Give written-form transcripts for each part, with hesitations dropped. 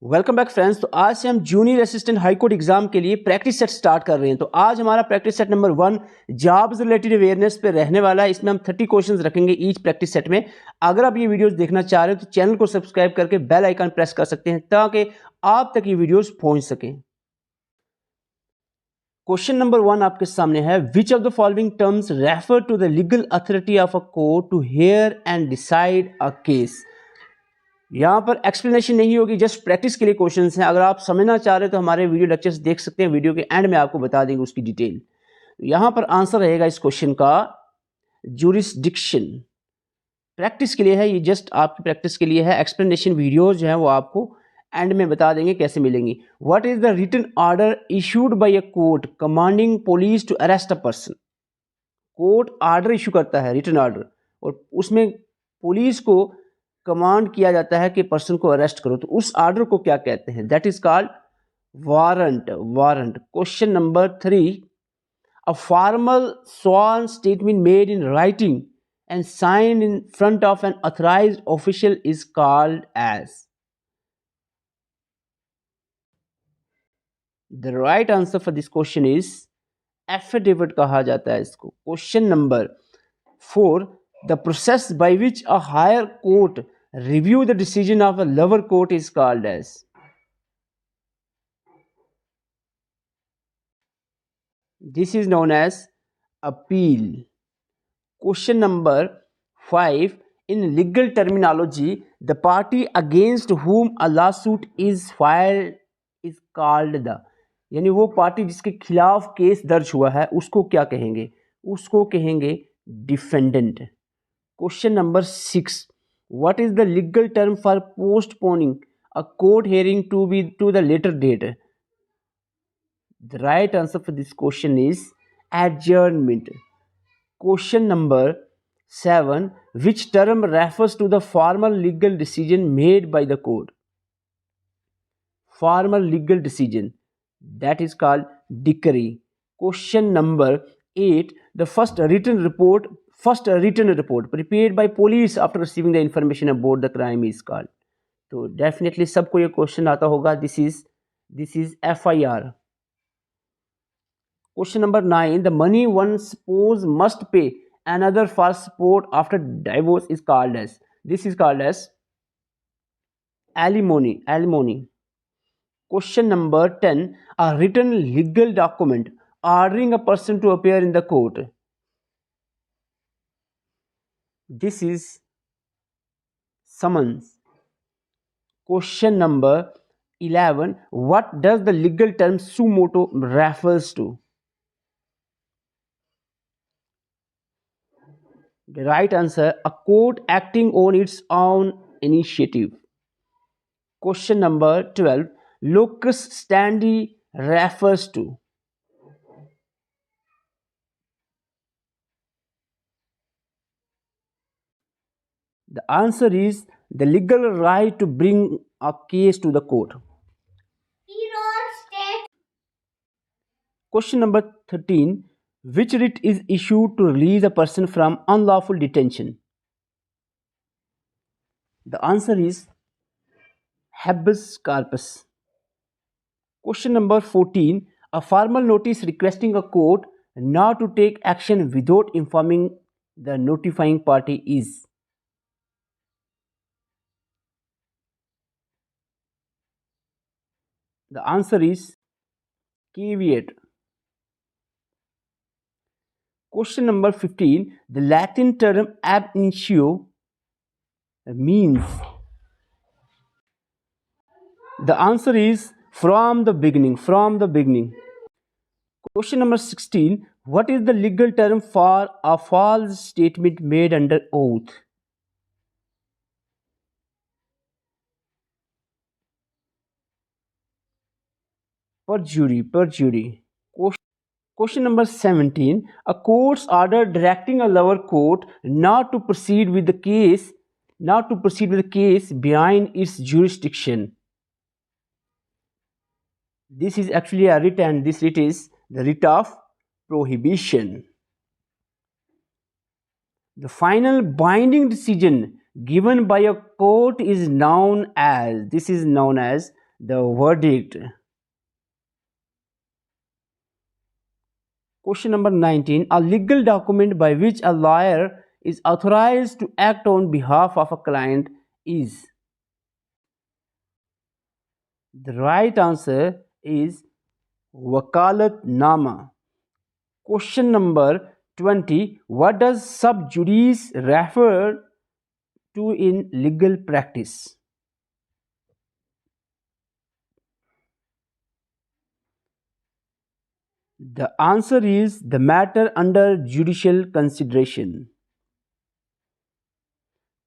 Welcome back friends. तो आज से हम junior assistant high court exam के लिए प्रैक्टिस सेट स्टार्ट कर रहे हैं। तो आज हमारा practice set number 1 jobs related awareness पे रहने वाला है। इसमें हम 30 क्वेश्चंस रखेंगे ईच प्रैक्टिस सेट में। अगर आप ये वीडियोस देखना चाह रहे हो तो चैनल को सब्सक्राइब करके बेल आइकन प्रेस कर सकते हैं ताकि आप तक ये वीडियोस पहुंच सकें। क्वेश्चन नंबर 1 आपके सामने है, which of the following terms refer to the legal authority of a court to hear and decide a case. यहाँ पर एक्सप्लेनेशन नहीं होगी, जस्ट प्रैक्टिस के लिए क्वेश्चंस हैं। अगर आप समझना चाह रहे हो तो हमारे वीडियो लेक्चर्स देख सकते हैं, वीडियो के एंड में आपको बता देंगे उसकी डिटेल। यहाँ पर आंसर रहेगा इस क्वेश्चन का ज्यूरिसडिक्शन। प्रैक्टिस के लिए है ये, जस्ट आपकी प्रैक्टिस के लिए है। एक्सप्लेनेशन वीडियोज जो है वो आपको एंड में बता देंगे कैसे मिलेंगी। What is the written order issued by a court commanding police to arrest a person. Court order issue करता है, रिटन ऑर्डर, और उसमें पुलिस को कमांड किया जाता है कि पर्सन को अरेस्ट करो, तो उस ऑर्डर को क्या कहते हैं? That is called warrant. Warrant. Question number 3, a formal sworn statement made in writing and signed in front of an authorized official is called as. The right answer for this question is affidavit कहा जाता है इसको। Question number 4, the process by which a higher court review the decision of a lower court is called as. This is known as appeal. Question number 5, in legal terminology, the party against whom a lawsuit is filed is called the, यानी वो party जिसके खिलाफ case दर्ज हुआ है उसको क्या कहेंगे? उसको कहेंगे defendant. Question number 6, what is the legal term for postponing a court hearing to the later date? The right answer for this question is adjournment. Question number 7, which term refers to the formal legal decision made by the court? Formal legal decision, that is called decree. Question number 8, the first written report prepared by police after receiving the information about the crime is called. तो definitely सबको ये question आता होगा, this is FIR. Question number 9, the money one suppose must pay another for support after divorce is called as. This is called as alimony. Alimony. Question number 10, a written legal document ordering a person to appear in the court. This is summons. Question number 11, what does the legal term suo motu refers to? The right answer, a court acting on its own initiative. Question number 12, locus standi refers to. The answer is the legal right to bring a case to the court. Question number 13, which writ is issued to release a person from unlawful detention? The answer is habeas corpus. Question number 14, a formal notice requesting a court not to take action without informing the notifying party is. The answer is caveat. Question number 15, the Latin term ab initio means. The answer is from the beginning. From the beginning. Question number 16, what is the legal term for a false statement made under oath? Perjury. Perjury. Question number 17, a court's order directing a lower court not to proceed with the case behind its jurisdiction. This is actually a writ, and this writ is the writ of prohibition. The final binding decision given by a court is known as, this is known as the verdict. Question number 19. A legal document by which a lawyer is authorized to act on behalf of a client is. The right answer is Wakalatnama. Question number 20. What does sub judice refer to in legal practice? The answer is the matter under judicial consideration.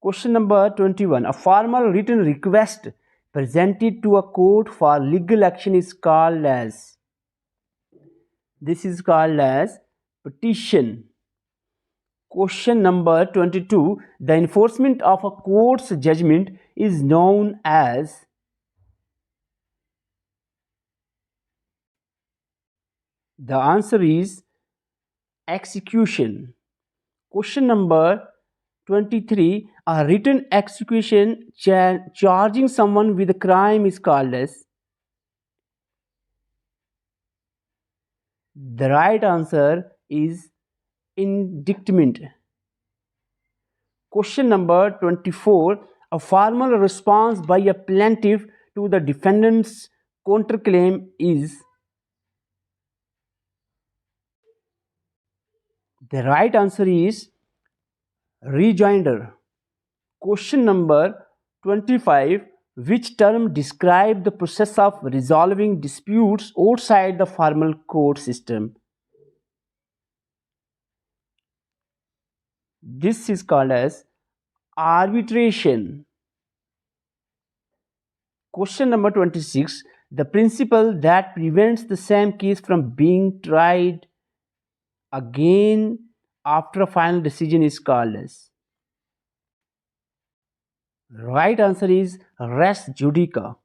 Question number 21. A formal written request presented to a court for legal action is called as. This is called as petition. Question number 22. The enforcement of a court's judgment is known as. The answer is execution. Question number 23. A written execution charging someone with a crime is called as. The right answer is indictment. Question number 24. A formal response by a plaintiff to the defendant's counterclaim is. The right answer is rejoinder. Question number 25. Which term describes the process of resolving disputes outside the formal court system? This is called as arbitration. Question number 26. The principle that prevents the same case from being tried again after a final decision is called as. Right answer is res judica.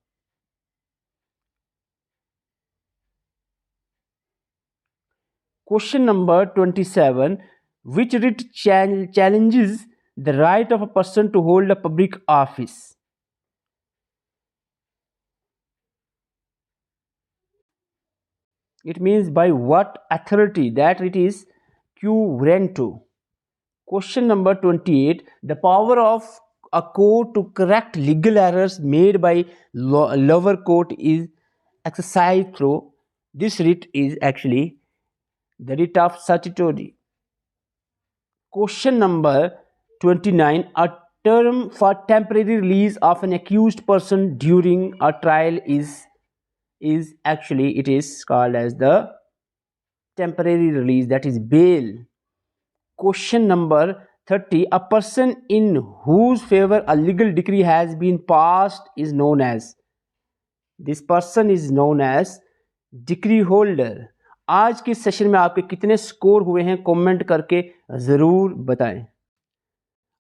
Question number 27. Which writ challenges the right of a person to hold a public office? It means by what authority. That it is quo warranto. Question number 28. The power of a court to correct legal errors made by lower court is exercised through. This writ is actually the writ of certiorari. Question number 29. A term for temporary release of an accused person during a trial is actually, it is called as the temporary release, that is bail. Question number 30. A person in whose favor a legal decree has been passed is known as. This person is known as decree holder. आज के session में आपके कितने score हुए हैं comment करके ज़रूर बताएं.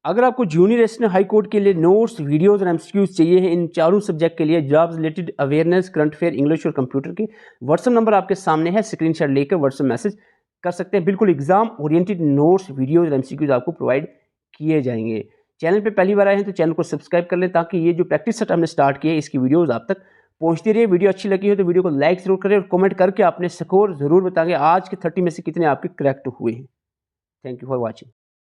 अगर आपको जूनियर असिस्टेंट हाई कोर्ट के लिए नोट्स, वीडियोस और एमसीक्यूज चाहिए हैं इन चारों सब्जेक्ट के लिए, jobs related awareness, current affair, English और कंप्यूटर के, व्हाट्सएप नंबर आपके सामने है, स्क्रीनशॉट लेकर व्हाट्सएप मैसेज कर सकते हैं. बिल्कुल एग्जाम ओरिएंटेड नोट्स, वीडियोस और एमसीक्यूज आपको प्रोवाइड किए जाएंगे. चैनल पे पहली बार आए हैं तो चैनल को सब्सक्राइब कर लें ताकि ये जो प्रैक्टिस सेट हमने स्टार्ट किया है इसकी वीडियोस आप तक पहुंचती रही. वीडियो अच्छी लगी हो तो वीडियो को लाइक जरूर करें और कमेंट करके अपने स्कोर जरूर बताएंगे आज के 30 में से कितने आपके करेक्ट हुए हैं. Thank you for watching.